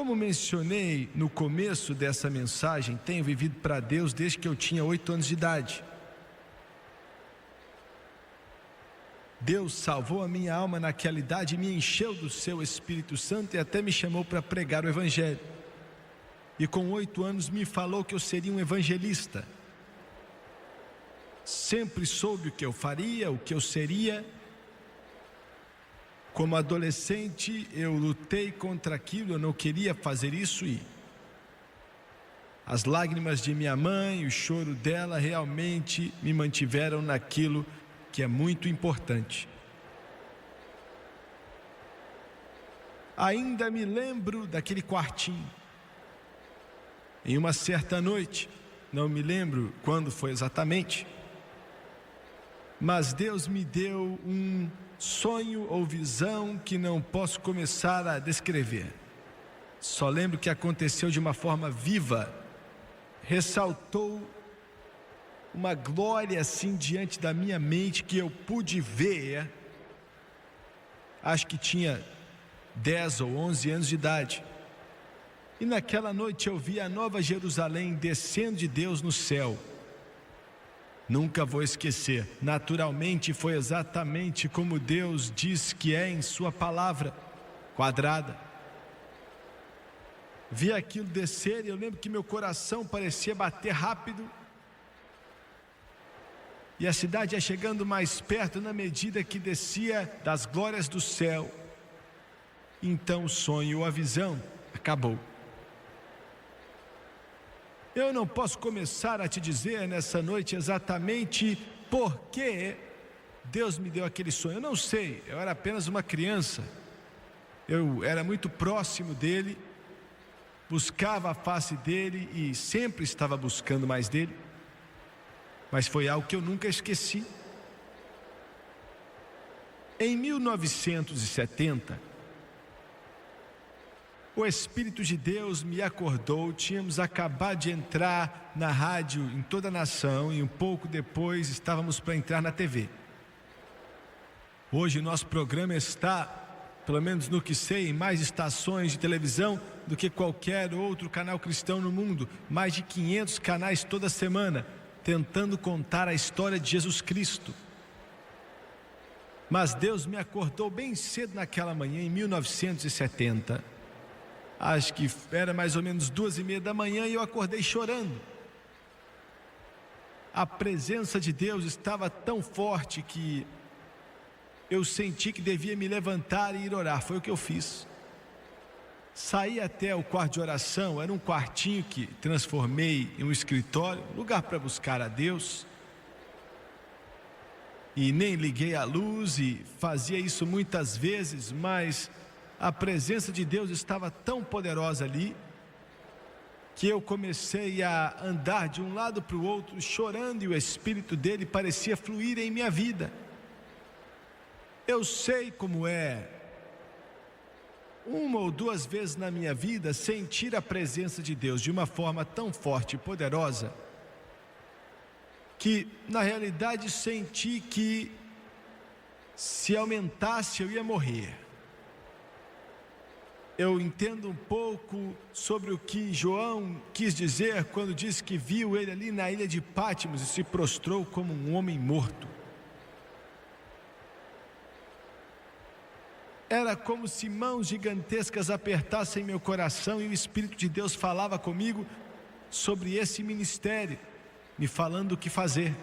Como mencionei no começo dessa mensagem, tenho vivido para Deus desde que eu tinha 8 anos de idade. Deus salvou a minha alma naquela idade, me encheu do seu Espírito Santo e até me chamou para pregar o Evangelho. E com 8 anos me falou que eu seria um evangelista. Sempre soube o que eu faria, o que eu seria. Como adolescente, eu lutei contra aquilo, eu não queria fazer isso e as lágrimas de minha mãe, o choro dela realmente me mantiveram naquilo que é muito importante. Ainda me lembro daquele quartinho. Em uma certa noite, não me lembro quando foi exatamente, mas Deus me deu um sonho ou visão que não posso começar a descrever. Só lembro que aconteceu de uma forma viva. Ressaltou uma glória assim diante da minha mente que eu pude ver. Acho que tinha 10 ou 11 anos de idade. E naquela noite eu vi a Nova Jerusalém descendo de Deus no céu. Nunca vou esquecer. Naturalmente foi exatamente como Deus diz que é em sua palavra, quadrada. Vi aquilo descer e eu lembro que meu coração parecia bater rápido. E a cidade ia chegando mais perto na medida que descia das glórias do céu. Então o sonho ou a visão acabou. Eu não posso começar a te dizer nessa noite exatamente por que Deus me deu aquele sonho. Eu não sei, eu era apenas uma criança. Eu era muito próximo dele, buscava a face dele e sempre estava buscando mais dele. Mas foi algo que eu nunca esqueci. Em 1970, o Espírito de Deus me acordou. Tínhamos acabado de entrar na rádio em toda a nação e um pouco depois estávamos para entrar na TV. Hoje o nosso programa está, pelo menos no que sei, em mais estações de televisão do que qualquer outro canal cristão no mundo. Mais de 500 canais toda semana, tentando contar a história de Jesus Cristo. Mas Deus me acordou bem cedo naquela manhã, em 1970. Acho que era mais ou menos 2:30 da manhã e eu acordei chorando. A presença de Deus estava tão forte que eu senti que devia me levantar e ir orar. Foi o que eu fiz. Saí até o quarto de oração, era um quartinho que transformei em um escritório, lugar para buscar a Deus. E nem liguei a luz e fazia isso muitas vezes, mas a presença de Deus estava tão poderosa ali que eu comecei a andar de um lado para o outro chorando e o Espírito dele parecia fluir em minha vida. Eu sei como é, uma ou duas vezes na minha vida, sentir a presença de Deus de uma forma tão forte e poderosa que na realidade senti que se aumentasse eu ia morrer. Eu entendo um pouco sobre o que João quis dizer quando disse que viu ele ali na ilha de Patmos e se prostrou como um homem morto. Era como se mãos gigantescas apertassem meu coração e o Espírito de Deus falava comigo sobre esse ministério, me falando o que fazer.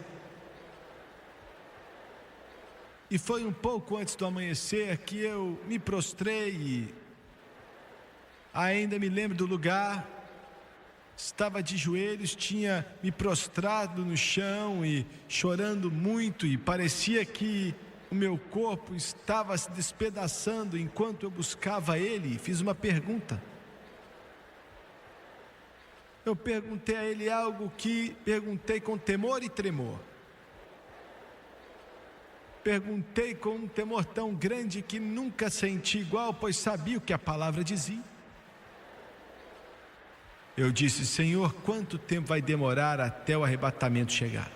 E foi um pouco antes do amanhecer que eu me prostrei e ainda me lembro do lugar. Estava de joelhos, tinha me prostrado no chão e chorando muito e parecia que o meu corpo estava se despedaçando enquanto eu buscava ele. Fiz uma pergunta. Eu perguntei a ele algo que perguntei com temor e tremor. Perguntei com um temor tão grande que nunca senti igual, pois sabia o que a palavra dizia. Eu disse: Senhor, quanto tempo vai demorar até o arrebatamento chegar?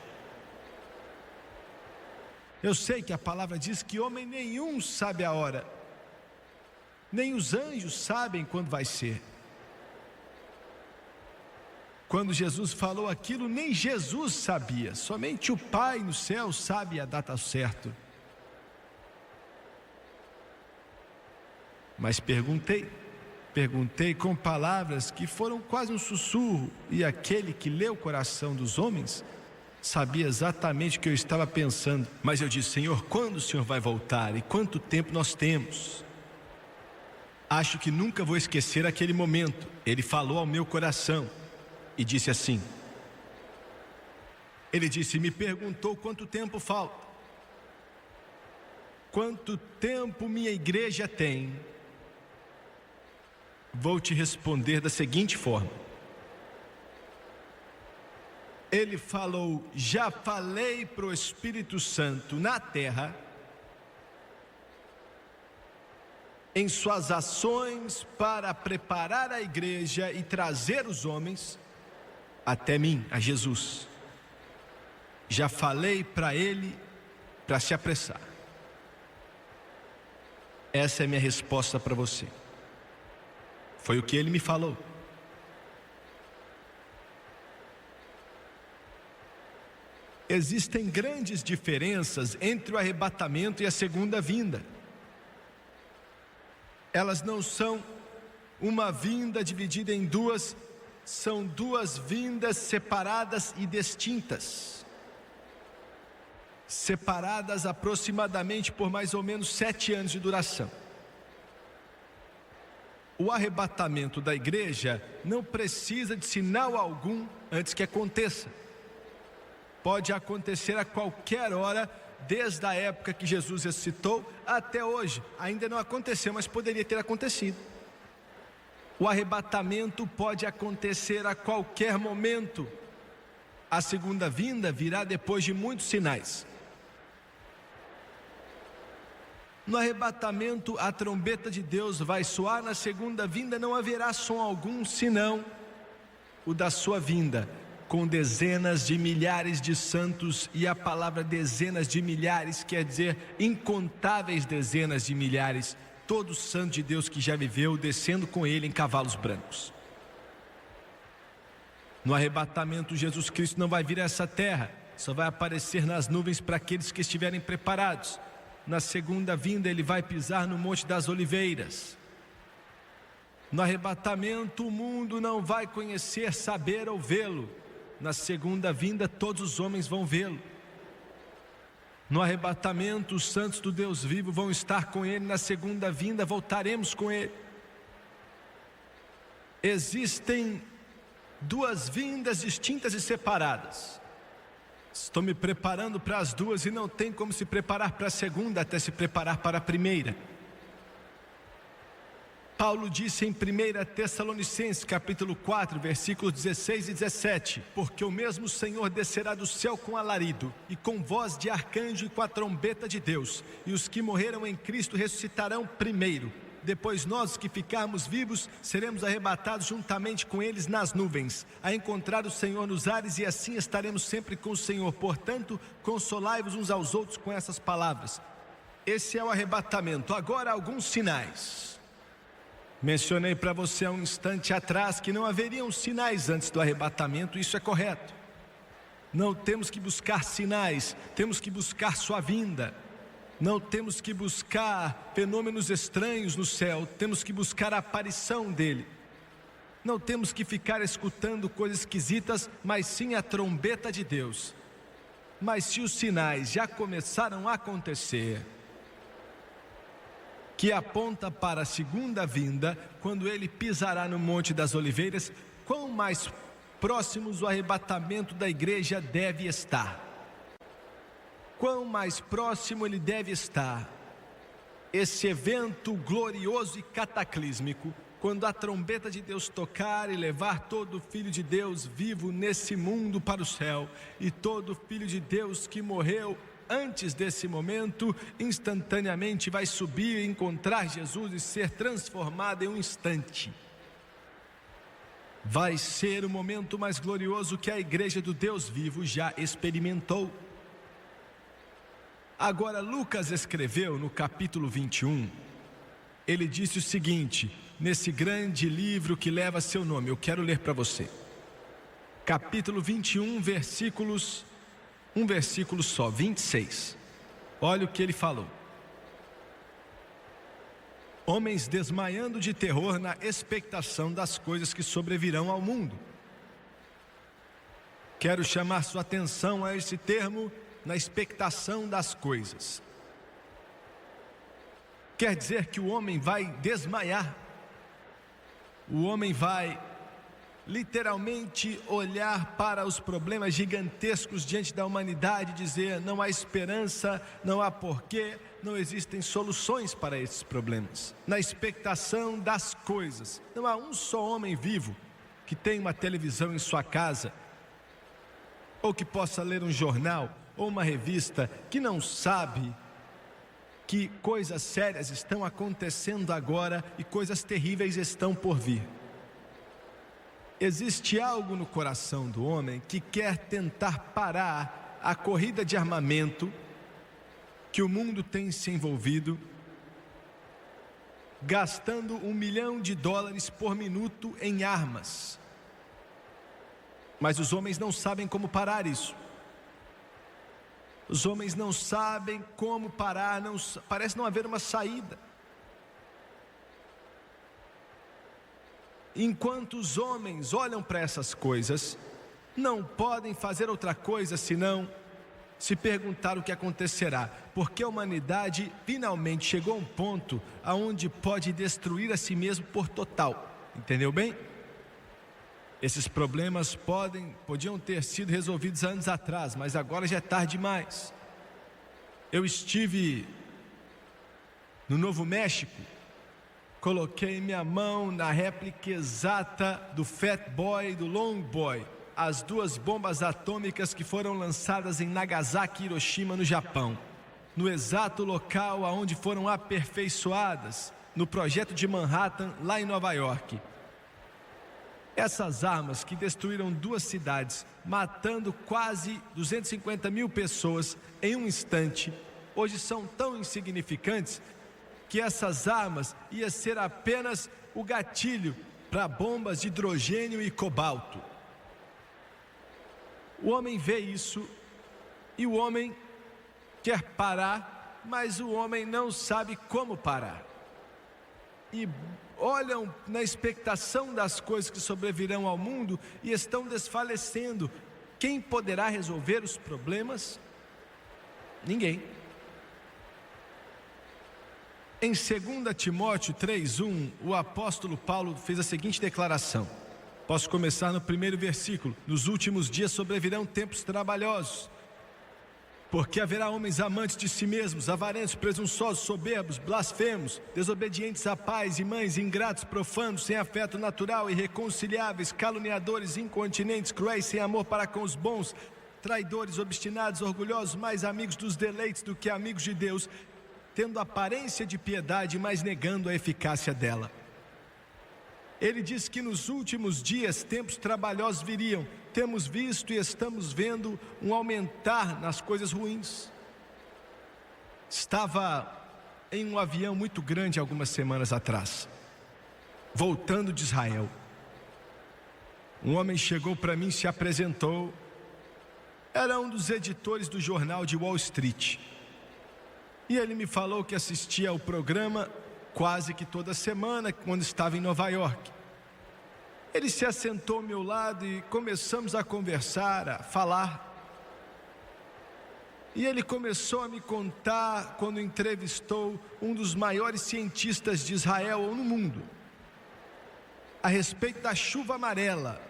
Eu sei que a palavra diz que homem nenhum sabe a hora, nem os anjos sabem quando vai ser. Quando Jesus falou aquilo, nem Jesus sabia, somente o Pai no céu sabe a data certa. Mas perguntei com palavras que foram quase um sussurro, e aquele que lê o coração dos homens sabia exatamente o que eu estava pensando. Mas eu disse: Senhor, quando o Senhor vai voltar e quanto tempo nós temos? Acho que nunca vou esquecer aquele momento. Ele falou ao meu coração e disse assim, me perguntou quanto tempo falta, quanto tempo minha igreja tem. Vou te responder da seguinte forma. Ele falou: já falei para o Espírito Santo na terra, em suas ações para preparar a igreja e trazer os homens até mim, a Jesus. Já falei para ele para se apressar. Essa é a minha resposta para você. Foi o que ele me falou. Existem grandes diferenças entre o arrebatamento e a segunda vinda. Elas não são uma vinda dividida em duas, são duas vindas separadas e distintas. Separadas aproximadamente por mais ou menos 7 anos de duração. O arrebatamento da igreja não precisa de sinal algum antes que aconteça. Pode acontecer a qualquer hora, desde a época que Jesus ressuscitou até hoje. Ainda não aconteceu, mas poderia ter acontecido. O arrebatamento pode acontecer a qualquer momento. A segunda vinda virá depois de muitos sinais. No arrebatamento, a trombeta de Deus vai soar. Na segunda vinda não haverá som algum, senão o da sua vinda, com dezenas de milhares de santos. E a palavra dezenas de milhares quer dizer incontáveis dezenas de milhares. Todo santo de Deus que já viveu, descendo com ele em cavalos brancos. No arrebatamento, Jesus Cristo não vai vir a essa terra, só vai aparecer nas nuvens para aqueles que estiverem preparados. Na segunda vinda ele vai pisar no Monte das Oliveiras. No arrebatamento o mundo não vai conhecer, saber ou vê-lo. Na segunda vinda todos os homens vão vê-lo. No arrebatamento os santos do Deus vivo vão estar com ele. Na segunda vinda voltaremos com ele. Existem duas vindas distintas e separadas. Estou me preparando para as duas e não tem como se preparar para a segunda até se preparar para a primeira. Paulo disse em 1 Tessalonicenses capítulo 4, versículos 16 e 17: porque o mesmo Senhor descerá do céu com alarido, e com voz de arcanjo e com a trombeta de Deus, e os que morreram em Cristo ressuscitarão primeiro. Depois nós, os que ficarmos vivos, seremos arrebatados juntamente com eles nas nuvens, a encontrar o Senhor nos ares, e assim estaremos sempre com o Senhor. Portanto, consolai-vos uns aos outros com essas palavras. Esse é o arrebatamento. Agora, alguns sinais. Mencionei para você há um instante atrás que não haveriam sinais antes do arrebatamento. Isso é correto. Não temos que buscar sinais, temos que buscar sua vinda. Não temos que buscar fenômenos estranhos no céu, temos que buscar a aparição dele. Não temos que ficar escutando coisas esquisitas, mas sim a trombeta de Deus. Mas se os sinais já começaram a acontecer, que aponta para a segunda vinda, quando ele pisará no Monte das Oliveiras, quão mais próximos o arrebatamento da igreja deve estar? Quão mais próximo ele deve estar? Esse evento glorioso e cataclísmico, quando a trombeta de Deus tocar e levar todo filho de Deus vivo nesse mundo para o céu, e todo filho de Deus que morreu antes desse momento, instantaneamente vai subir e encontrar Jesus e ser transformado em um instante. Vai ser o momento mais glorioso que a igreja do Deus vivo já experimentou. Agora, Lucas escreveu no capítulo 21, ele disse o seguinte, nesse grande livro que leva seu nome, eu quero ler para você. capítulo 21, um versículo só, 26. Olha o que ele falou. Homens desmaiando de terror na expectação das coisas que sobrevirão ao mundo. Quero chamar sua atenção a esse termo, na expectação das coisas. Quer dizer que o homem vai desmaiar. O homem vai literalmente olhar para os problemas gigantescos diante da humanidade e dizer: não há esperança, não há porquê, não existem soluções para esses problemas. Na expectação das coisas. Não há um só homem vivo que tenha uma televisão em sua casa, ou que possa ler um jornal ou uma revista, que não sabe que coisas sérias estão acontecendo agora e coisas terríveis estão por vir. Existe algo no coração do homem que quer tentar parar a corrida de armamento que o mundo tem se envolvido, gastando $1 milhão por minuto em armas. Mas os homens não sabem como parar isso. Os homens não sabem como parar, parece não haver uma saída. Enquanto os homens olham para essas coisas, não podem fazer outra coisa senão se perguntar o que acontecerá, porque a humanidade finalmente chegou a um ponto aonde pode destruir a si mesmo por total. Entendeu bem? Esses problemas podiam ter sido resolvidos anos atrás, mas agora já é tarde demais. Eu estive no Novo México, coloquei minha mão na réplica exata do Fat Boy e do Long Boy, as duas bombas atômicas que foram lançadas em Nagasaki e Hiroshima, no Japão, no exato local aonde foram aperfeiçoadas, no projeto de Manhattan, lá em Nova York. Essas armas que destruíram 2 cidades, matando quase 250 mil pessoas em um instante, hoje são tão insignificantes que essas armas iam ser apenas o gatilho para bombas de hidrogênio e cobalto. O homem vê isso e o homem quer parar, mas o homem não sabe como parar. E olham na expectação das coisas que sobrevirão ao mundo e estão desfalecendo. Quem poderá resolver os problemas? Ninguém. Em 2 Timóteo 3:1, o apóstolo Paulo fez a seguinte declaração. Posso começar no primeiro versículo. Nos últimos dias sobrevirão tempos trabalhosos, porque haverá homens amantes de si mesmos, avarentos, presunçosos, soberbos, blasfemos, desobedientes a pais e mães, ingratos, profanos, sem afeto natural, irreconciliáveis, caluniadores, incontinentes, cruéis, sem amor para com os bons, traidores, obstinados, orgulhosos, mais amigos dos deleites do que amigos de Deus, tendo aparência de piedade, mas negando a eficácia dela. Ele diz que nos últimos dias tempos trabalhosos viriam. Temos visto e estamos vendo um aumentar nas coisas ruins. Estava em um avião muito grande algumas semanas atrás, voltando de Israel. Um homem chegou para mim, se apresentou. Era um dos editores do jornal de Wall Street. E ele me falou que assistia ao programa quase que toda semana, quando estava em Nova York. Ele se assentou ao meu lado e começamos a conversar, a falar. E ele começou a me contar quando entrevistou um dos maiores cientistas de Israel ou no mundo, a respeito da chuva amarela.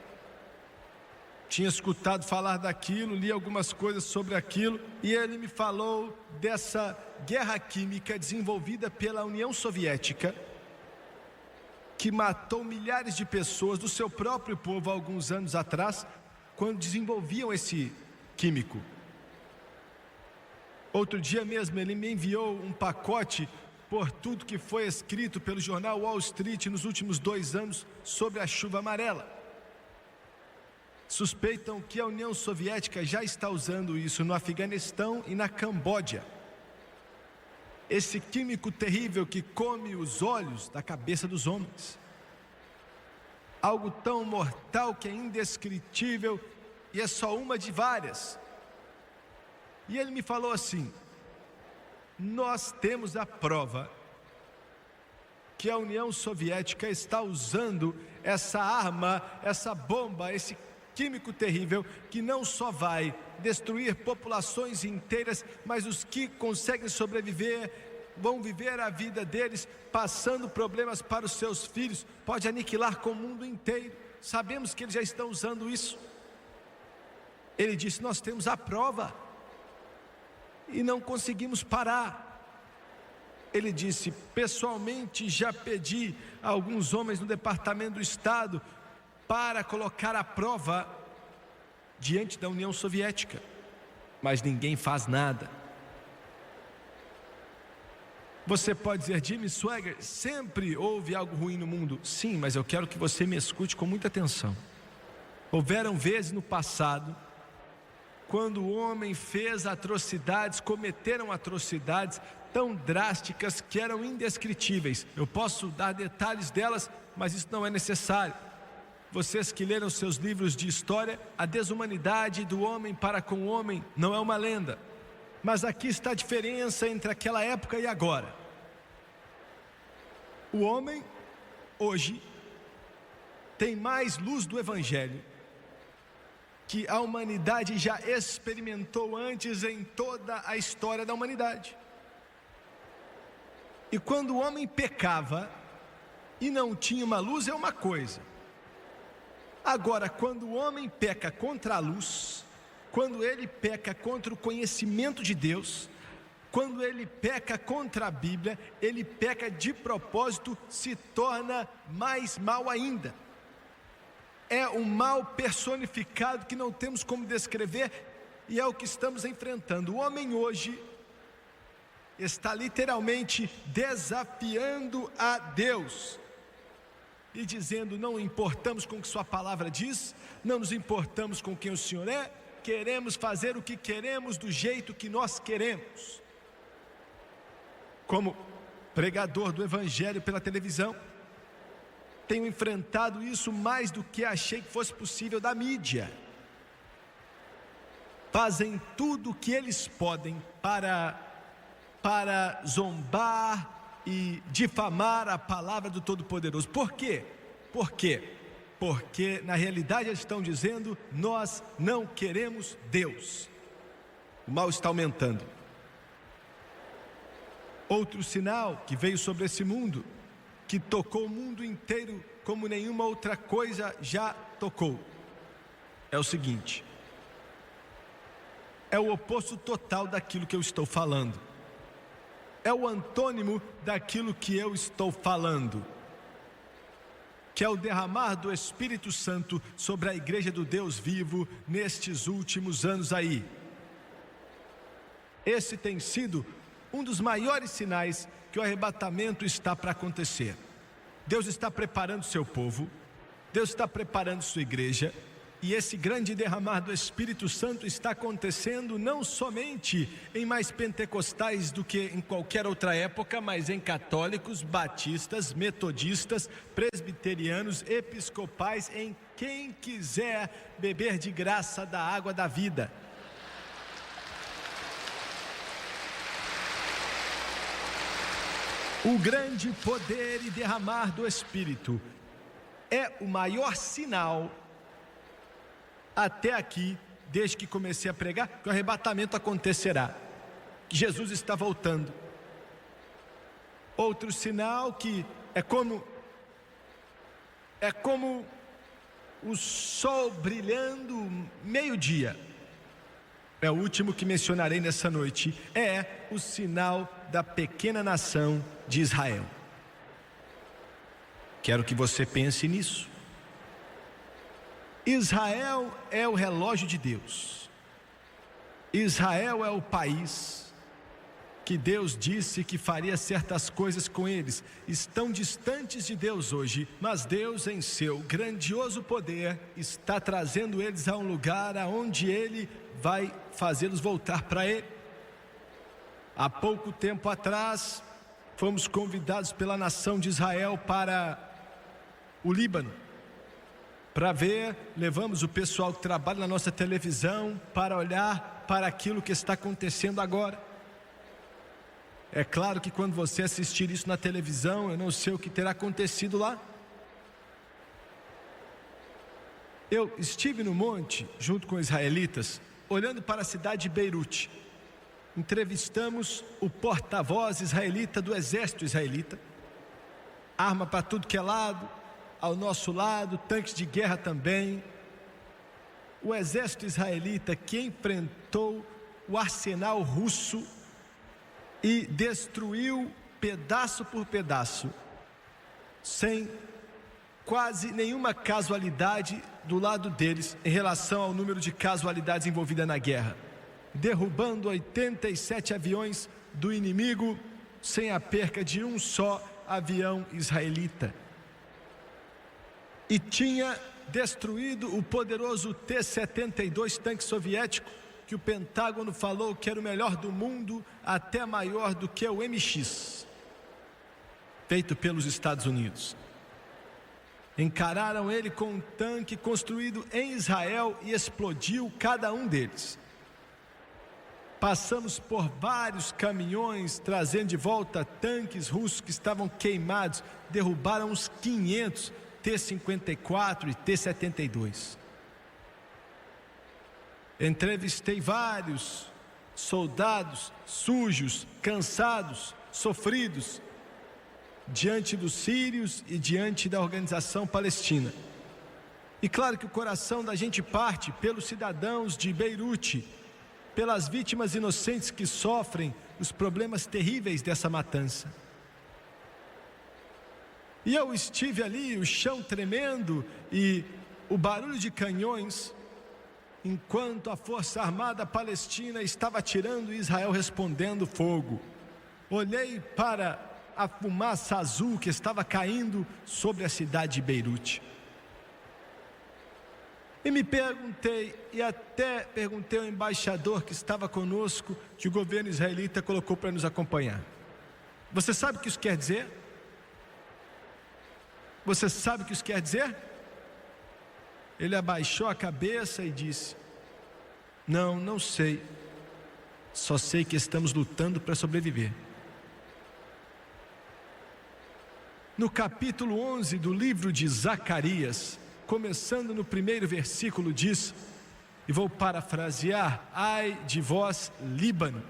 Tinha escutado falar daquilo, li algumas coisas sobre aquilo, e ele me falou dessa guerra química desenvolvida pela União Soviética, que matou milhares de pessoas do seu próprio povo há alguns anos atrás, quando desenvolviam esse químico. Outro dia mesmo ele me enviou um pacote por tudo que foi escrito pelo jornal Wall Street nos últimos 2 anos sobre a chuva amarela. Suspeitam que a União Soviética já está usando isso no Afeganistão e na Camboja. Esse químico terrível que come os olhos da cabeça dos homens. algo tão mortal que é indescritível e é só uma de várias. E ele me falou assim: nós temos a prova que a União Soviética está usando essa arma, essa bomba, esse químico terrível, que não só vai destruir populações inteiras, mas os que conseguem sobreviver vão viver a vida deles, passando problemas para os seus filhos, pode aniquilar com o mundo inteiro. Sabemos que eles já estão usando isso. Ele disse: nós temos a prova e não conseguimos parar. Ele disse: pessoalmente já pedi a alguns homens no Departamento do Estado para colocar a prova diante da União Soviética, mas ninguém faz nada. Você pode dizer: Jimmy Swaggart, sempre houve algo ruim no mundo. Sim, mas eu quero que você me escute com muita atenção. Houveram vezes no passado, quando o homem fez atrocidades, cometeram atrocidades tão drásticas que eram indescritíveis. Eu posso dar detalhes delas, mas isso não é necessário. Vocês que leram seus livros de história, a desumanidade do homem para com o homem não é uma lenda. Mas aqui está a diferença entre aquela época e agora. O homem, hoje, tem mais luz do Evangelho que a humanidade já experimentou antes em toda a história da humanidade. E quando o homem pecava e não tinha uma luz, é uma coisa. Agora, quando o homem peca contra a luz, quando ele peca contra o conhecimento de Deus, quando ele peca contra a Bíblia, ele peca de propósito, se torna mais mal ainda. É um mal personificado que não temos como descrever, e é o que estamos enfrentando. O homem hoje está literalmente desafiando a Deus e dizendo: não importamos com o que sua palavra diz, não nos importamos com quem o Senhor é, queremos fazer o que queremos do jeito que nós queremos. Como pregador do Evangelho pela televisão, tenho enfrentado isso mais do que achei que fosse possível da mídia. Fazem tudo o que eles podem para zombar e difamar a palavra do Todo-Poderoso. Por quê? Por quê? Porque na realidade eles estão dizendo: nós não queremos Deus. O mal está aumentando. Outro sinal que veio sobre esse mundo, que tocou o mundo inteiro como nenhuma outra coisa já tocou, é o seguinte: é o oposto total daquilo que eu estou falando. É o antônimo daquilo que eu estou falando, que é o derramar do Espírito Santo sobre a igreja do Deus vivo nestes últimos anos aí. Esse tem sido um dos maiores sinais que o arrebatamento está para acontecer. Deus está preparando seu povo, Deus está preparando sua igreja, e esse grande derramar do Espírito Santo está acontecendo não somente em mais pentecostais do que em qualquer outra época, mas em católicos, batistas, metodistas, presbiterianos, episcopais, em quem quiser beber de graça da água da vida. O grande poder e derramar do Espírito é o maior sinal até aqui, desde que comecei a pregar, que o arrebatamento acontecerá, que Jesus está voltando. Outro sinal que é como o sol brilhando meio-dia, é o último que mencionarei nessa noite, é o sinal da pequena nação de Israel. Quero que você pense nisso. Israel é o relógio de Deus. Israel é o país que Deus disse que faria certas coisas com eles. Estão distantes de Deus hoje, mas Deus, em seu grandioso poder, está trazendo eles a um lugar aonde Ele vai fazê-los voltar para Ele. Há pouco tempo atrás, fomos convidados pela nação de Israel para o Líbano. para ver, levamos o pessoal que trabalha na nossa televisão para olhar para aquilo que está acontecendo agora. É claro que quando você assistir isso na televisão, eu não sei o que terá acontecido lá. Eu estive no monte, junto com israelitas, olhando para a cidade de Beirute. Entrevistamos o porta-voz israelita do exército israelita. Arma para tudo que é lado, ao nosso lado, tanques de guerra também. O exército israelita que enfrentou o arsenal russo e destruiu pedaço por pedaço, sem quase nenhuma casualidade do lado deles em relação ao número de casualidades envolvidas na guerra, derrubando 87 aviões do inimigo sem a perca de um só avião israelita. E tinha destruído o poderoso T-72 tanque soviético, que o Pentágono falou que era o melhor do mundo, até maior do que o MX, feito pelos Estados Unidos. Encararam ele com um tanque construído em Israel e explodiu cada um deles. Passamos por vários caminhões trazendo de volta tanques russos que estavam queimados, derrubaram uns 500 T-54 e T-72. Entrevistei vários soldados sujos, cansados, sofridos, diante dos sírios e diante da organização palestina. E claro que o coração da gente parte pelos cidadãos de Beirute, pelas vítimas inocentes que sofrem os problemas terríveis dessa matança. E eu estive ali, o chão tremendo e o barulho de canhões, enquanto a Força Armada Palestina estava atirando e Israel respondendo fogo. Olhei para a fumaça azul que estava caindo sobre a cidade de Beirute. E me perguntei, e até perguntei ao embaixador que estava conosco, que o governo israelita colocou para nos acompanhar: você sabe o que isso quer dizer? Você sabe o que isso quer dizer? Ele abaixou a cabeça e disse: não sei. Só sei que estamos lutando para sobreviver. No capítulo 11 do livro de Zacarias, começando no primeiro versículo, diz, e vou parafrasear: ai de vós, Líbano.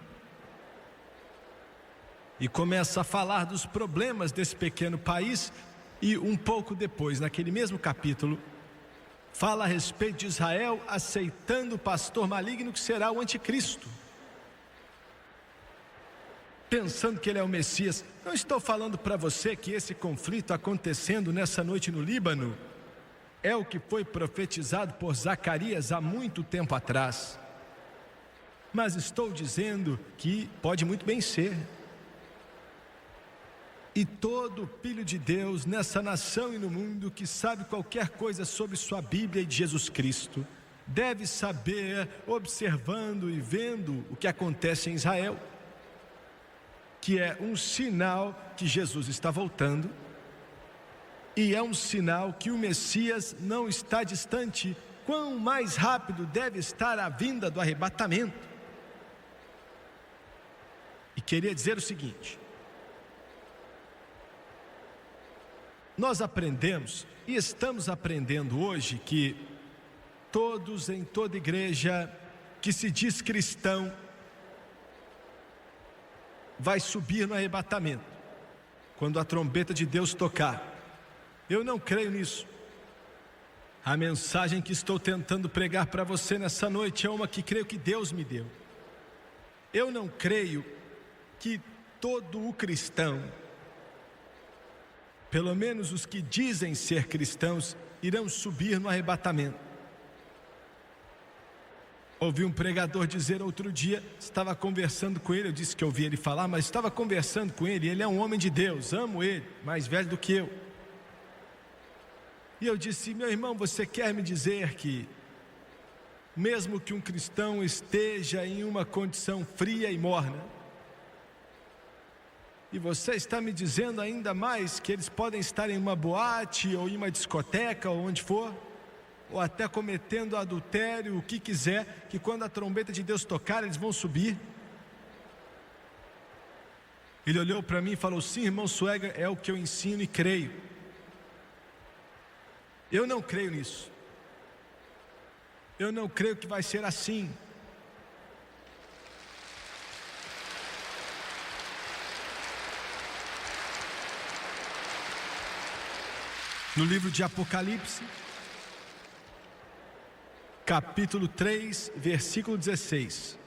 E começa a falar dos problemas desse pequeno país. E um pouco depois, naquele mesmo capítulo, fala a respeito de Israel aceitando o pastor maligno que será o anticristo, pensando que ele é o Messias. Não estou falando para você que esse conflito acontecendo nessa noite no Líbano é o que foi profetizado por Zacarias há muito tempo atrás, mas estou dizendo que pode muito bem ser. E todo filho de Deus nessa nação e no mundo que sabe qualquer coisa sobre sua Bíblia e de Jesus Cristo deve saber, observando e vendo o que acontece em Israel, que é um sinal que Jesus está voltando, e é um sinal que o Messias não está distante. Quão mais rápido deve estar a vinda do arrebatamento. E queria dizer o seguinte: nós aprendemos e estamos aprendendo hoje que todos em toda igreja que se diz cristão vai subir no arrebatamento quando a trombeta de Deus tocar. Eu não creio nisso. A mensagem que estou tentando pregar para você nessa noite é uma que creio que Deus me deu. Eu não creio que todo o cristão, pelo menos os que dizem ser cristãos, irão subir no arrebatamento. Ouvi um pregador dizer outro dia, estava conversando com ele, eu disse que ouvi ele falar, mas estava conversando com ele, ele é um homem de Deus, amo ele, mais velho do que eu. E eu disse: meu irmão, você quer me dizer que mesmo que um cristão esteja em uma condição fria e morna, e você está me dizendo ainda mais que eles podem estar em uma boate ou em uma discoteca ou onde for, ou até cometendo adultério, o que quiser, que quando a trombeta de Deus tocar, eles vão subir. Ele olhou para mim e falou: sim, irmão Suega, é o que eu ensino e creio. Eu não creio nisso. Eu não creio que vai ser assim. No livro de Apocalipse, capítulo 3, versículo 16.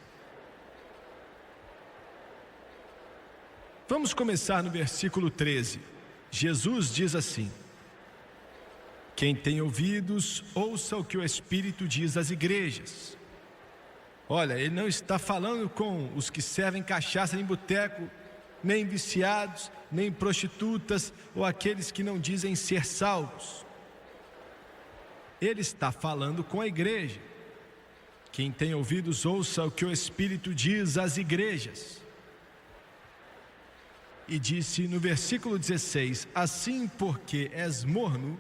Vamos começar no versículo 13. Jesus diz assim: quem tem ouvidos, ouça o que o Espírito diz às igrejas. Olha, ele não está falando com os que servem cachaça em boteco, nem viciados, nem prostitutas, ou aqueles que não dizem ser salvos. Ele está falando com a igreja. Quem tem ouvidos, ouça o que o Espírito diz às igrejas. E disse no versículo 16: assim, porque és morno,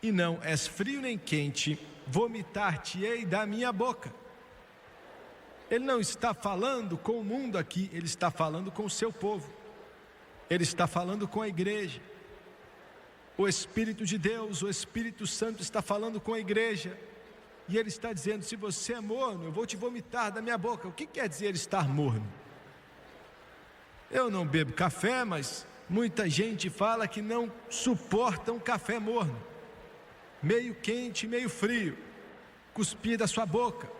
e não és frio nem quente, vomitar-te-ei da minha boca. Ele não está falando com o mundo aqui, ele está falando com o seu povo. Ele está falando com a igreja. O Espírito de Deus, o Espírito Santo está falando com a igreja. E ele está dizendo: se você é morno, eu vou te vomitar da minha boca. O que quer dizer estar morno? Eu não bebo café, mas muita gente fala que não suporta um café morno, meio quente, meio frio, cuspir da sua boca.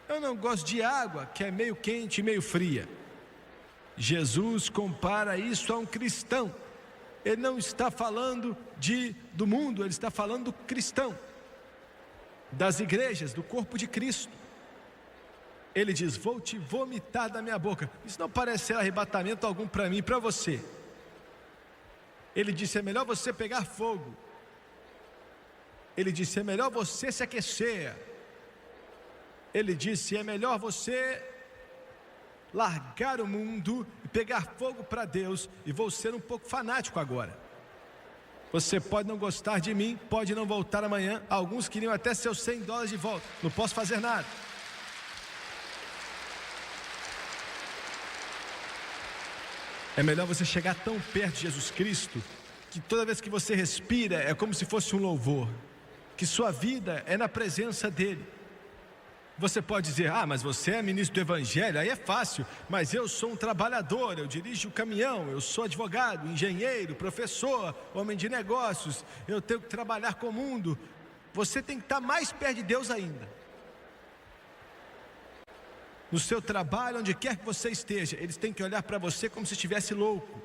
Eu não gosto de água que é meio quente e meio fria. Jesus compara isso a um cristão. Ele não está falando do mundo, ele está falando do cristão, das igrejas, do corpo de Cristo. Ele diz: vou te vomitar da minha boca. Isso não parece ser arrebatamento algum para mim e para você. Ele disse: é melhor você pegar fogo. Ele disse: é melhor você se aquecer. Ele disse: é melhor você largar o mundo e pegar fogo para Deus. E vou ser um pouco fanático agora. Você pode não gostar de mim, pode não voltar amanhã. Alguns queriam até seus $100 de volta. Não posso fazer nada. É melhor você chegar tão perto de Jesus Cristo que toda vez que você respira é como se fosse um louvor, que sua vida é na presença dele. Você pode dizer: ah, mas você é ministro do Evangelho, aí é fácil. Mas eu sou um trabalhador, eu dirijo o caminhão, eu sou advogado, engenheiro, professor, homem de negócios, eu tenho que trabalhar com o mundo. Você tem que estar mais perto de Deus ainda. No seu trabalho, onde quer que você esteja, eles têm que olhar para você como se estivesse louco.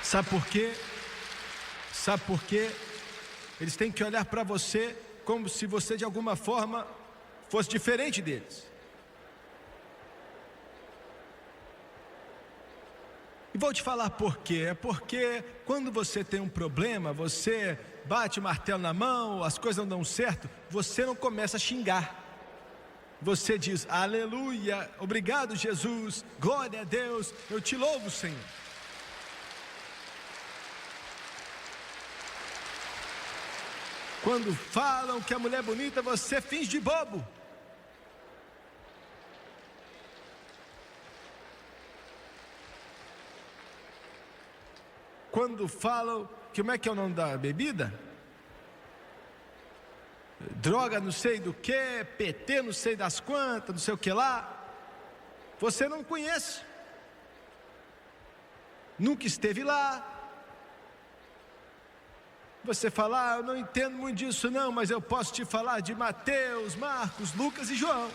Sabe por quê? Sabe por quê? Eles têm que olhar para você como se você de alguma forma fosse diferente deles. E vou te falar por quê. É porque quando você tem um problema, você bate o martelo na mão, as coisas não dão certo, você não começa a xingar. Você diz: aleluia, obrigado Jesus, glória a Deus, eu te louvo, Senhor. Quando falam que a mulher é bonita, você finge de bobo. Quando falam, como é que é o nome da bebida? Droga não sei do que, PT não sei das quantas, não sei o que lá. Você não conhece. Nunca esteve lá. Você fala: ah, eu não entendo muito disso não, mas eu posso te falar de Mateus, Marcos, Lucas e João.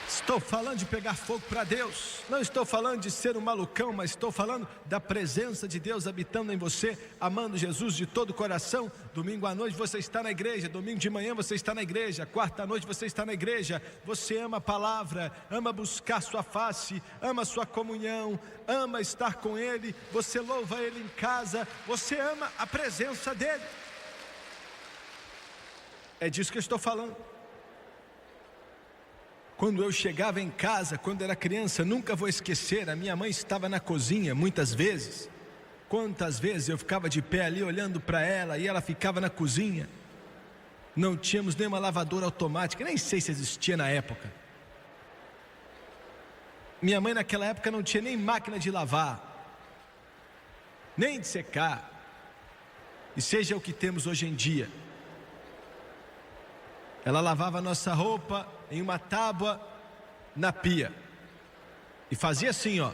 Estou falando de pegar fogo para Deus. Não estou falando de ser um malucão, mas estou falando da presença de Deus habitando em você, amando Jesus de todo o coração. Domingo à noite você está na igreja, domingo de manhã você está na igreja, quarta à noite você está na igreja. Você ama a palavra, ama buscar sua face, ama sua comunhão, ama estar com Ele. Você louva Ele em casa, você ama a presença dEle. É disso que eu estou falando. quando eu chegava em casa, quando era criança, nunca vou esquecer, a minha mãe estava na cozinha muitas vezes. Quantas vezes eu ficava de pé ali olhando para ela e ela ficava na cozinha. Não tínhamos nenhuma lavadora automática, nem sei se existia na época. Minha mãe naquela época não tinha nem máquina de lavar, nem de secar, e seja o que temos hoje em dia. Ela lavava a nossa roupa em uma tábua na pia e fazia assim, ó.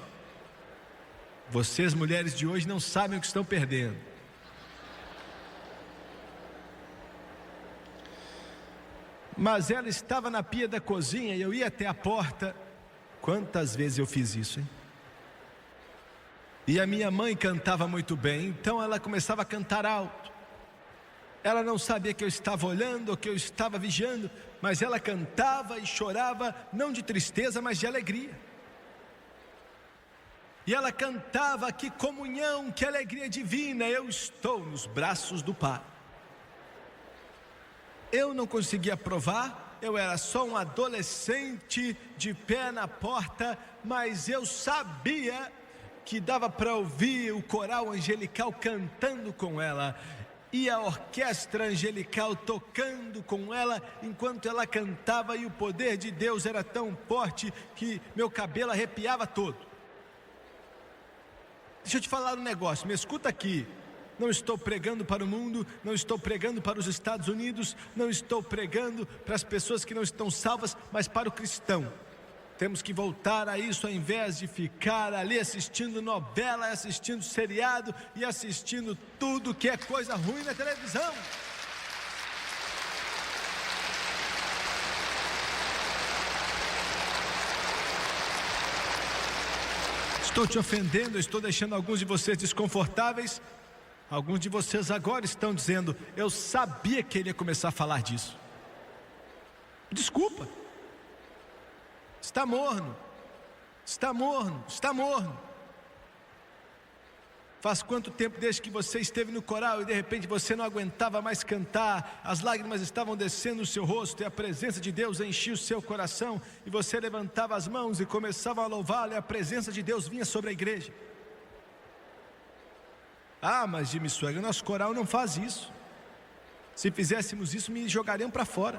Vocês mulheres de hoje não sabem o que estão perdendo. Mas ela estava na pia da cozinha e eu ia até a porta. Quantas vezes eu fiz isso, hein? E a minha mãe cantava muito bem, então ela começava a cantar alto. Ela não sabia que eu estava olhando ou que eu estava vigiando, mas ela cantava e chorava, não de tristeza, mas de alegria. E ela cantava: que comunhão, que alegria divina, eu estou nos braços do Pai. Eu não conseguia provar, eu era só um adolescente de pé na porta, mas eu sabia que dava para ouvir o coral angelical cantando com ela, e a orquestra angelical tocando com ela, enquanto ela cantava, e o poder de Deus era tão forte que meu cabelo arrepiava todo. Deixa eu te falar um negócio, me escuta aqui. Não estou pregando para o mundo, não estou pregando para os Estados Unidos, não estou pregando para as pessoas que não estão salvas, mas para o cristão. Temos que voltar a isso, ao invés de ficar ali assistindo novela, assistindo seriado e assistindo tudo que é coisa ruim na televisão. Estou te ofendendo, estou deixando alguns de vocês desconfortáveis. Alguns de vocês agora estão dizendo: eu sabia que ele ia começar a falar disso. Desculpa. Está morno. Está morno. Está morno. Faz quanto tempo desde que você esteve no coral e de repente você não aguentava mais cantar, as lágrimas estavam descendo no seu rosto e a presença de Deus enchia o seu coração, e você levantava as mãos e começava a louvá-lo, e a presença de Deus vinha sobre a igreja. Ah, mas Jimmy Swaggart, nosso coral não faz isso. Se fizéssemos isso, me jogariam para fora.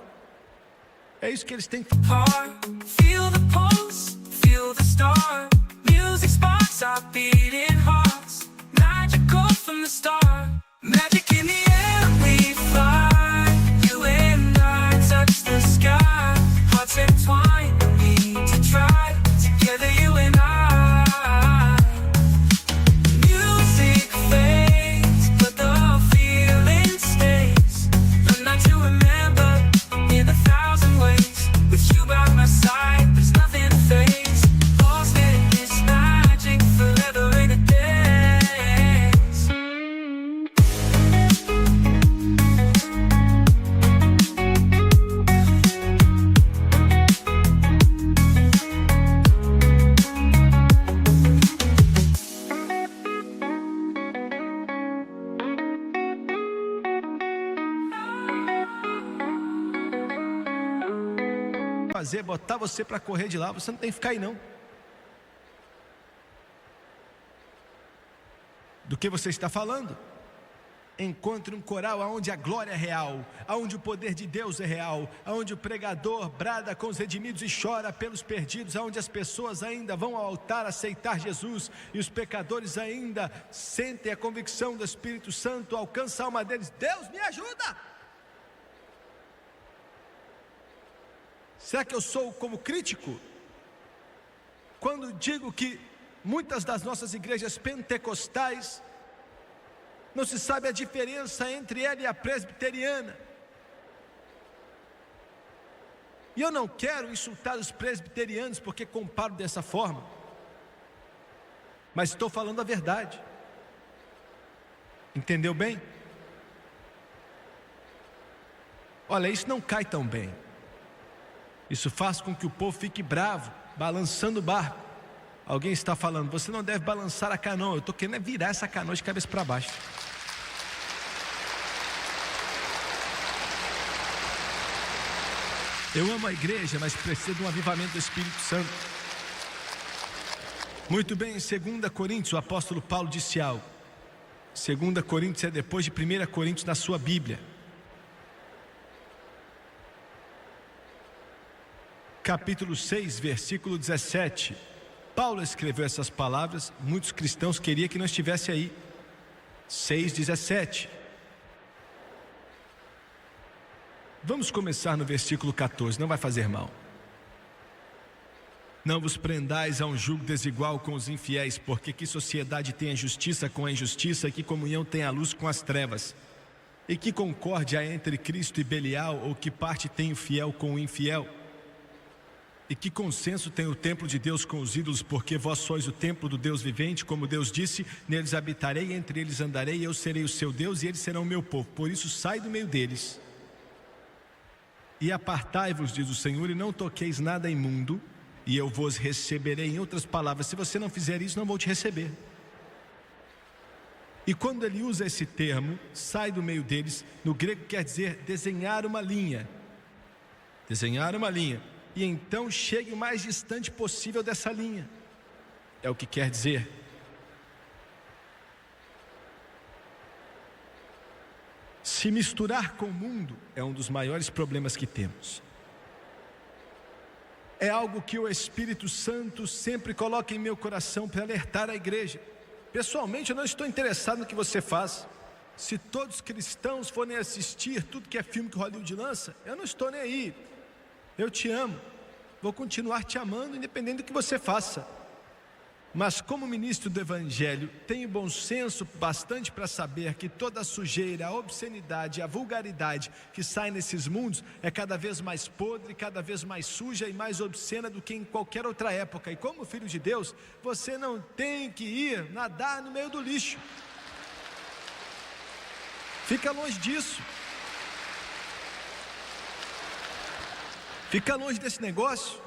É isso que eles têm que fazer. Feel the pulse, feel the star. Music sparks are beating hearts. Magical from the start. Magic in the air we fly. You and I touch the sky. Hearts entwined, no need to try. Together you and I. Music fades, but the feeling stays. The night to remember in 1,000 ways. With you by my side, there's nothing to face. Lost in this magic, forever in a daze. Fazer, botar você para correr de lá, você não tem que ficar aí não. Do que você está falando? Encontre um coral onde a glória é real, onde o poder de Deus é real, onde o pregador brada com os redimidos e chora pelos perdidos, onde as pessoas ainda vão ao altar aceitar Jesus e os pecadores ainda sentem a convicção do Espírito Santo, alcança a alma deles. Deus me ajuda! Será que eu sou como crítico quando digo que muitas das nossas igrejas pentecostais não se sabe a diferença entre ela e a presbiteriana? E eu não quero insultar os presbiterianos porque comparo dessa forma, mas estou falando a verdade. Entendeu bem? Olha, isso não cai tão bem. Isso faz com que o povo fique bravo, balançando o barco. Alguém está falando: você não deve balançar a canoa. Eu estou querendo virar essa canoa de cabeça para baixo. Eu amo a igreja, mas preciso de um avivamento do Espírito Santo. Muito bem, em 2 Coríntios, o apóstolo Paulo disse algo. 2 Coríntios é depois de 1 Coríntios na sua Bíblia. Capítulo 6, versículo 17. Paulo escreveu essas palavras, muitos cristãos queriam que não estivesse aí. 6:17. Vamos começar no versículo 14, não vai fazer mal. Não vos prendais a um jugo desigual com os infiéis, porque que sociedade tem a justiça com a injustiça, que comunhão tem a luz com as trevas? E que concórdia há entre Cristo e Belial, ou que parte tem o fiel com o infiel? E que consenso tem o templo de Deus com os ídolos, porque vós sois o templo do Deus vivente, como Deus disse, neles habitarei, entre eles andarei, eu serei o seu Deus e eles serão o meu povo. Por isso sai do meio deles e apartai-vos, diz o Senhor, e não toqueis nada imundo, e eu vos receberei. Em outras palavras, se você não fizer isso, não vou te receber. E quando ele usa esse termo, sai do meio deles, no grego quer dizer desenhar uma linha. Desenhar uma linha. E então chegue o mais distante possível dessa linha. É o que quer dizer. Se misturar com o mundo é um dos maiores problemas que temos. É algo que o Espírito Santo sempre coloca em meu coração para alertar a igreja. Pessoalmente, eu não estou interessado no que você faz. Se todos os cristãos forem assistir tudo que é filme que Hollywood lança, eu não estou nem aí. Eu te amo, vou continuar te amando independente do que você faça. Mas como ministro do Evangelho, tenho bom senso bastante para saber que toda a sujeira, a obscenidade, a vulgaridade que sai nesses mundos é cada vez mais podre, cada vez mais suja e mais obscena do que em qualquer outra época. E como filho de Deus, você não tem que ir nadar no meio do lixo. Fica longe disso. Fica longe desse negócio.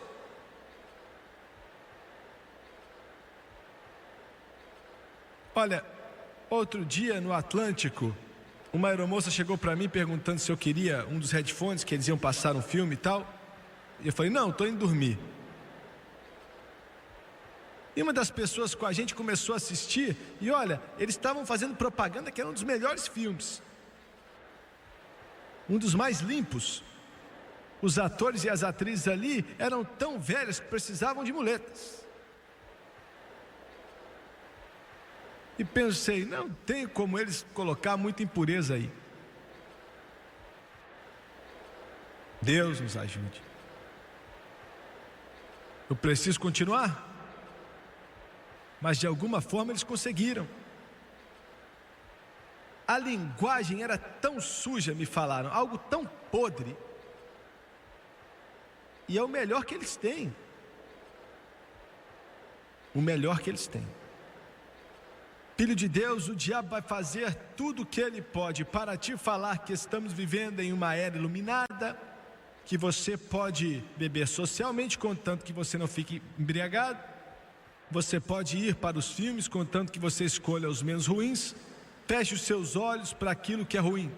Olha, outro dia no Atlântico, uma aeromoça chegou para mim perguntando se eu queria um dos headphones, que eles iam passar um filme e tal. E eu falei, não, estou indo dormir. E uma das pessoas com a gente começou a assistir, e olha, eles estavam fazendo propaganda que era um dos melhores filmes. Um dos mais limpos. Os atores e as atrizes ali eram tão velhos que precisavam de muletas. E pensei, não tem como eles colocar muita impureza aí. Deus nos ajude. Eu preciso continuar? Mas de alguma forma eles conseguiram. A linguagem era tão suja, me falaram, algo tão podre. E é o melhor que eles têm. O melhor que eles têm. Filho de Deus, o diabo vai fazer tudo o que ele pode para te falar que estamos vivendo em uma era iluminada, que você pode beber socialmente, contanto que você não fique embriagado. Você pode ir para os filmes, contanto que você escolha os menos ruins. Feche os seus olhos para aquilo que é ruim.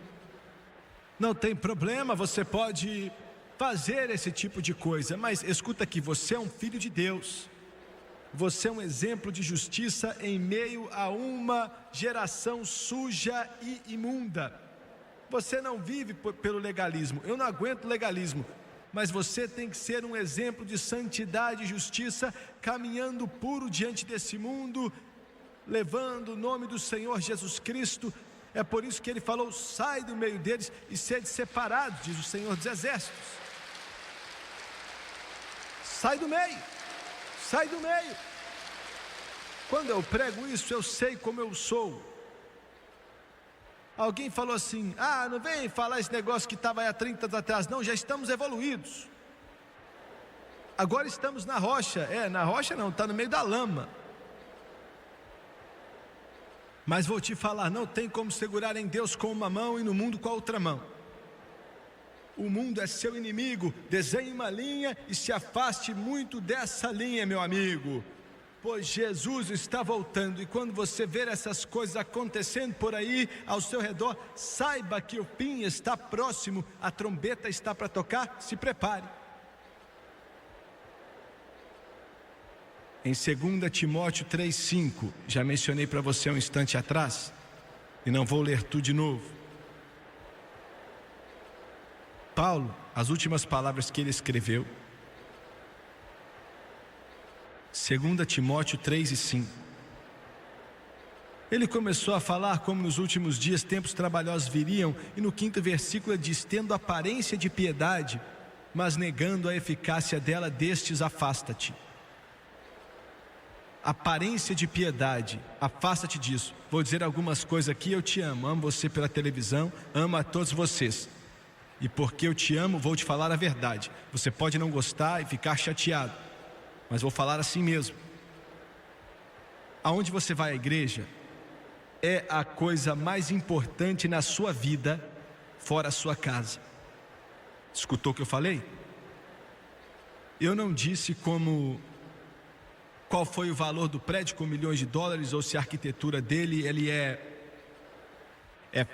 Não tem problema, você pode fazer esse tipo de coisa, mas escuta aqui, você é um filho de Deus. Você é um exemplo de justiça em meio a uma geração suja e imunda. Você não vive pelo legalismo. Eu não aguento legalismo. Mas você tem que ser um exemplo de santidade e justiça, caminhando puro diante desse mundo, levando o nome do Senhor Jesus Cristo. É por isso que ele falou, sai do meio deles e sede separados, diz o Senhor dos Exércitos. Sai do meio. Sai do meio. Quando eu prego isso, eu sei como eu sou. Alguém falou assim, não vem falar esse negócio que estava aí há 30 anos atrás. Não, já estamos evoluídos. Agora estamos na rocha. Na rocha não, está no meio da lama. Mas vou te falar, não tem como segurar em Deus com uma mão e no mundo com a outra mão. O mundo é seu inimigo. Desenhe uma linha e se afaste muito dessa linha, meu amigo. pois Jesus está voltando. E quando você ver essas coisas acontecendo por aí ao seu redor, saiba que o fim está próximo, a trombeta está para tocar, se prepare. Em 2 Timóteo 3,5, já mencionei para você um instante atrás, e não vou ler tudo de novo. Paulo, as últimas palavras que ele escreveu, 2 Timóteo 3:5. Ele começou a falar como nos últimos dias tempos trabalhosos viriam, e no 5º versículo ele diz: tendo aparência de piedade, mas negando a eficácia dela, destes afasta-te. Aparência de piedade, afasta-te disso. Vou dizer algumas coisas aqui. Eu te amo você pela televisão, amo a todos vocês, e porque eu te amo, vou te falar a verdade. Você pode não gostar e ficar chateado, mas vou falar assim mesmo. Aonde você vai à igreja é a coisa mais importante na sua vida, fora a sua casa. Escutou o que eu falei? Eu não disse qual foi o valor do prédio com milhões de dólares, ou se a arquitetura dele ele é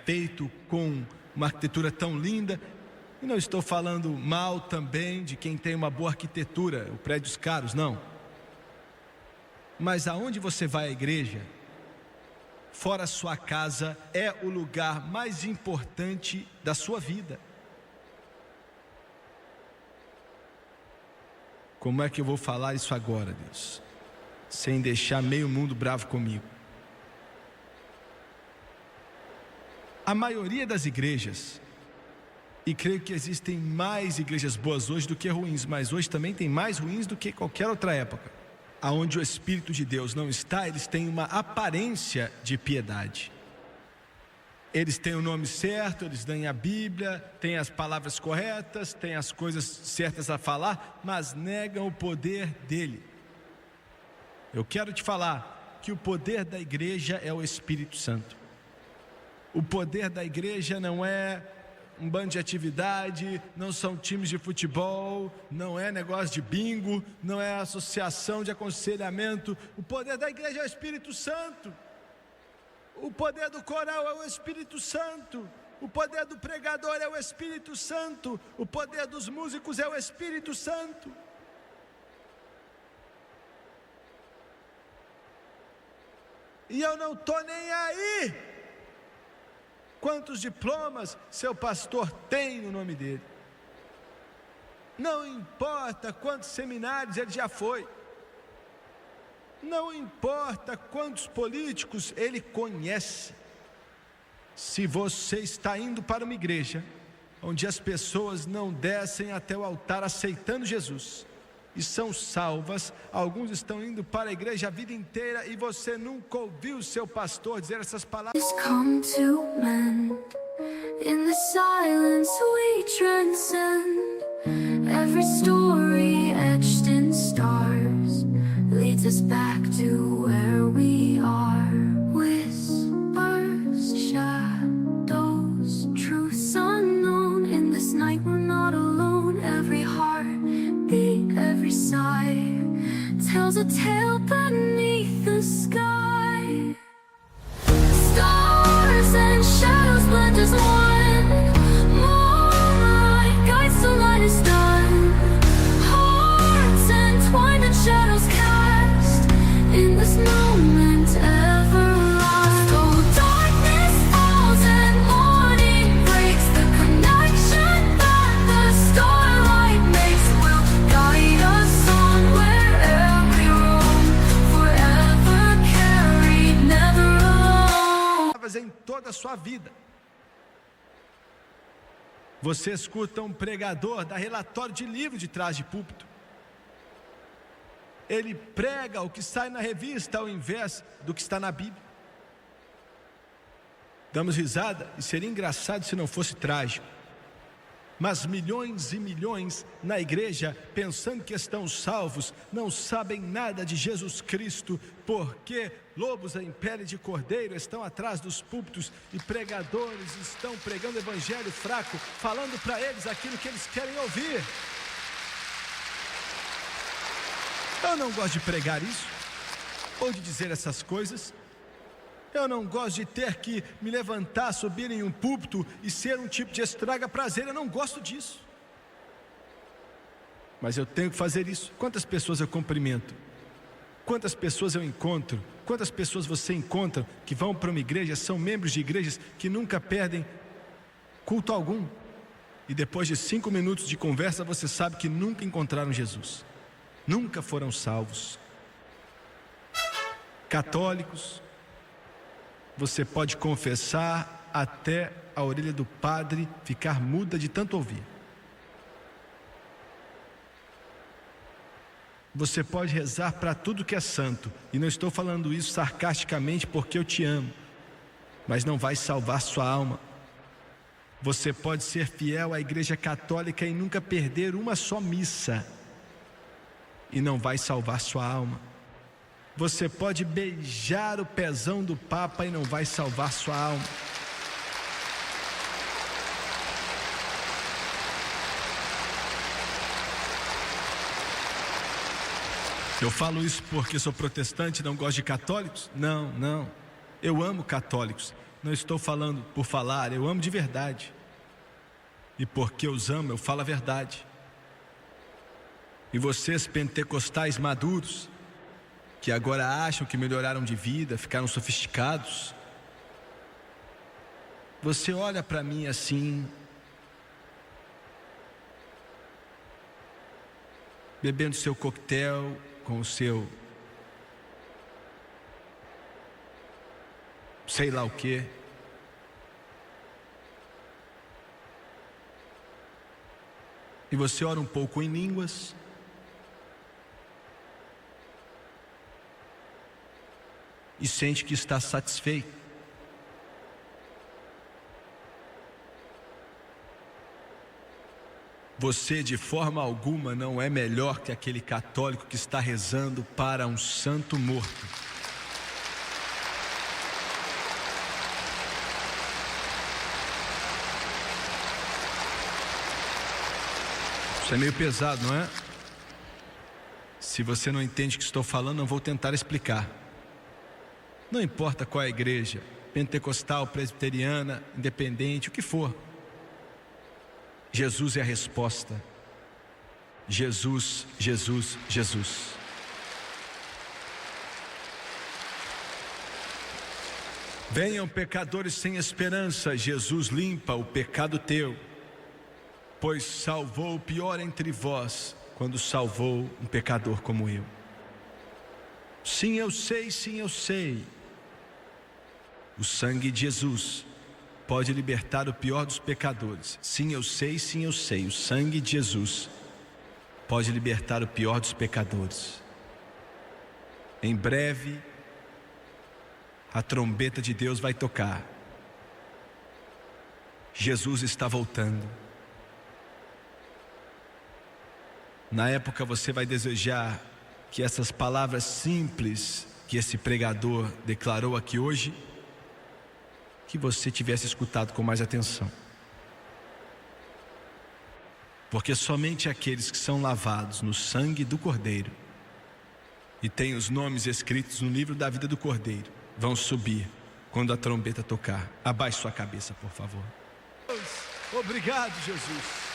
feito com uma arquitetura tão linda. E não estou falando mal também de quem tem uma boa arquitetura, ou prédios caros, não. Mas aonde você vai à igreja, fora a sua casa, é o lugar mais importante da sua vida. Como é que eu vou falar isso agora, Deus, sem deixar meio mundo bravo comigo? A maioria das igrejas, e creio que existem mais igrejas boas hoje do que ruins, mas hoje também tem mais ruins do que qualquer outra época, aonde o Espírito de Deus não está, eles têm uma aparência de piedade. Eles têm o nome certo, eles têm a Bíblia, têm as palavras corretas, têm as coisas certas a falar, mas negam o poder dele. Eu quero te falar que o poder da igreja é o Espírito Santo. O poder da igreja não é um bando de atividade, não são times de futebol, não é negócio de bingo, não é associação de aconselhamento. O poder da igreja é o Espírito Santo. O poder do coral é o Espírito Santo. O poder do pregador é o Espírito Santo. O poder dos músicos é o Espírito Santo. E eu não estou nem aí quantos diplomas seu pastor tem no nome dele. Não importa quantos seminários ele já foi. Não importa quantos políticos ele conhece. Se você está indo para uma igreja onde as pessoas não descem até o altar aceitando Jesus e são salvas, alguns estão indo para a igreja a vida inteira e você nunca ouviu seu pastor dizer essas palavras. Come to mend. In the silence we transcend. Every story etched in stars leads us back to where we are. Whispers, shadows, truths unknown. In this night we're not alone. Every heartbeat, every sigh tells a tale beneath the sky. Stars and shadows blend as one. Moonlight guides the light is done. Hearts entwined and shadows cast in this moment ever lost. Oh, darkness falls and morning breaks. The connection that the starlight makes will guide us on wherever we roam. Forever carried, never alone. Em toda a sua vida, você escuta um pregador dar relatório de livro de trás de púlpito. Ele prega o que sai na revista ao invés do que está na Bíblia. Damos risada e seria engraçado se não fosse trágico. Mas milhões e milhões na igreja, pensando que estão salvos, não sabem nada de Jesus Cristo, porque lobos em pele de cordeiro estão atrás dos púlpitos e pregadores estão pregando evangelho fraco, falando para eles aquilo que eles querem ouvir. Eu não gosto de pregar isso. ou de dizer essas coisas. Eu não gosto de ter que me levantar, subir em um púlpito e ser um tipo de estraga-prazer. Eu não gosto disso. Mas eu tenho que fazer isso. Quantas pessoas eu cumprimento? Quantas pessoas eu encontro? Quantas pessoas você encontra que vão para uma igreja, são membros de igrejas que nunca perdem culto algum? E depois de 5 minutos de conversa, você sabe que nunca encontraram Jesus. Nunca foram salvos. Católicos, você pode confessar até a orelha do padre ficar muda de tanto ouvir. Você pode rezar para tudo que é santo, e não estou falando isso sarcasticamente porque eu te amo, mas não vai salvar sua alma. Você pode ser fiel à Igreja Católica e nunca perder uma só missa, e não vai salvar sua alma. Você pode beijar o pezão do Papa e não vai salvar sua alma. Eu falo isso porque sou protestante e não gosto de católicos? Não. Eu amo católicos. Não estou falando por falar, eu amo de verdade. E porque eu os amo, eu falo a verdade. E vocês pentecostais maduros, que agora acham que melhoraram de vida, ficaram sofisticados, você olha para mim assim, bebendo seu coquetel com o seu sei lá o quê, e você ora um pouco em línguas, e sente que está satisfeito. Você de forma alguma não é melhor que aquele católico que está rezando para um santo morto. Isso é meio pesado, não é? Se você não entende o que estou falando, eu vou tentar explicar. Não importa qual é a igreja, pentecostal, presbiteriana, independente, o que for. Jesus é a resposta. Jesus, Jesus, Jesus. Venham pecadores sem esperança, Jesus limpa o pecado teu, pois salvou o pior entre vós, quando salvou um pecador como eu. Sim, eu sei. O sangue de Jesus pode libertar o pior dos pecadores. Sim, eu sei. O sangue de Jesus pode libertar o pior dos pecadores. Em breve, a trombeta de Deus vai tocar. Jesus está voltando. Na época você vai desejar que essas palavras simples que esse pregador declarou aqui hoje, que você tivesse escutado com mais atenção. Porque somente aqueles que são lavados no sangue do Cordeiro e têm os nomes escritos no livro da vida do Cordeiro vão subir quando a trombeta tocar. Abaixe sua cabeça, por favor. Obrigado, Jesus.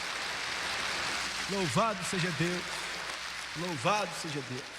Louvado seja Deus. Louvado seja Deus.